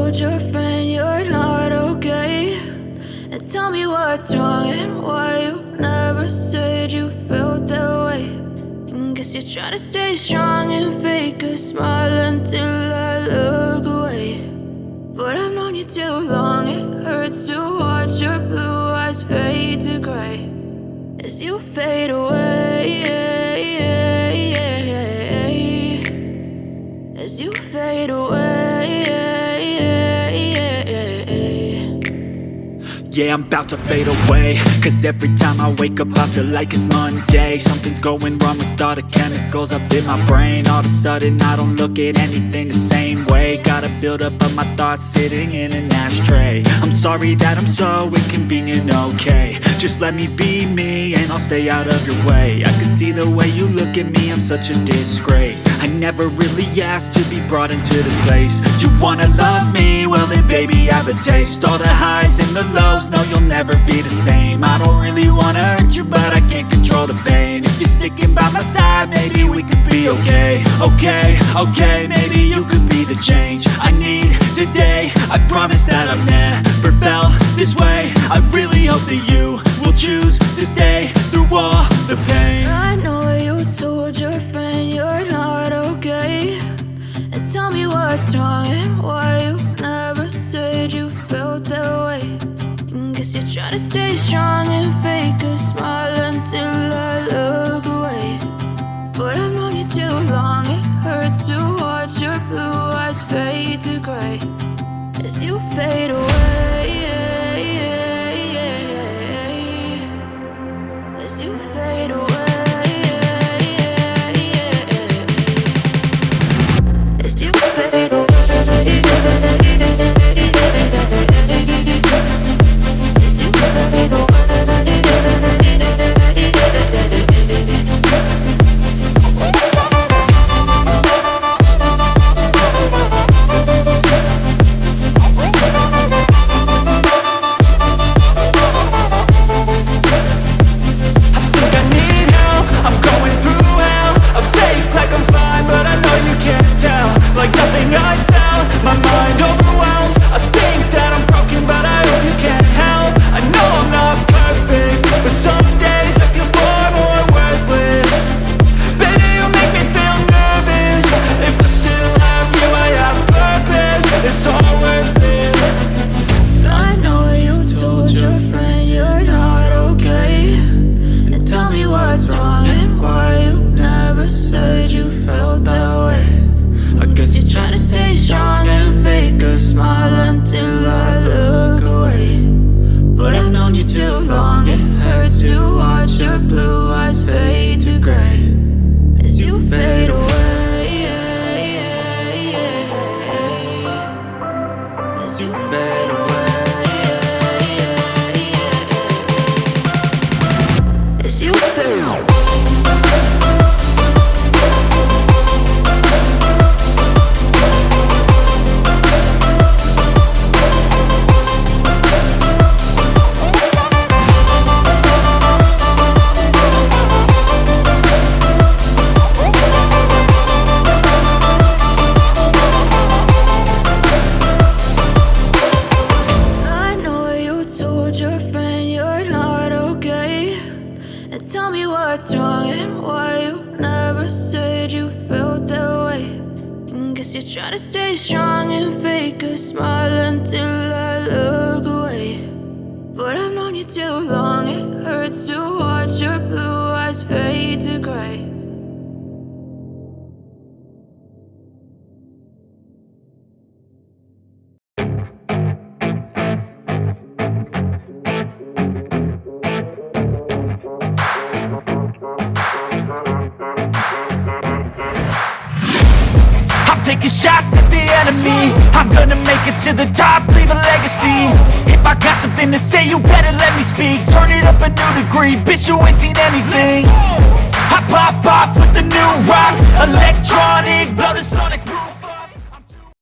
told your friend you're not okay? And tell me what's wrong and why you never said you felt that way. And guess you're trying to stay strong and fake a smile until I look away. But I've known you too long, it hurts to watch your blue eyes fade to gray as you fade away, as you fade away. Yeah, I'm about to fade away, cause every time I wake up I feel like it's Monday. Something's going wrong with all the chemicals up in my brain. All of a sudden I don't look at anything the same way. Got a buildup of my thoughts sitting in an ashtray. I'm sorry that I'm so inconvenient, okay? Just let me be me and I'll stay out of your way. I can see the way you look at me, I'm such a disgrace. I never really asked to be brought into this place. You wanna love me? Well then baby, have a taste. All the highs and the lows, no, you'll never be the same. I don't really wanna hurt you, but I can't control the pain. If you're sticking by my side, maybe we could be okay. Okay, maybe you could be the change I need today. I promise that I've never felt this way. I really hope that you will choose to stay through all the pain. I know you told your friend you're not okay. And tell me what's wrong and why you never said you felt that way. Guess you're trying to stay strong and fake a smile until I look away. But I've known you too long, it hurts to watch your blue eyes fade to gray as you fade away, as you fade away, as you fade away. Tell me what's wrong and why you never said you felt that way. And guess you're trying to stay strong and fake a smile until I look away. But I've known you too long, it hurts to watch your blue eyes fade to gray. Taking shots at the enemy, I'm gonna make it to the top, leave a legacy. If I got something to say, you better let me speak. Turn it up a new degree, bitch, you ain't seen anything. I pop off with the new rock, electronic, blow the sonic.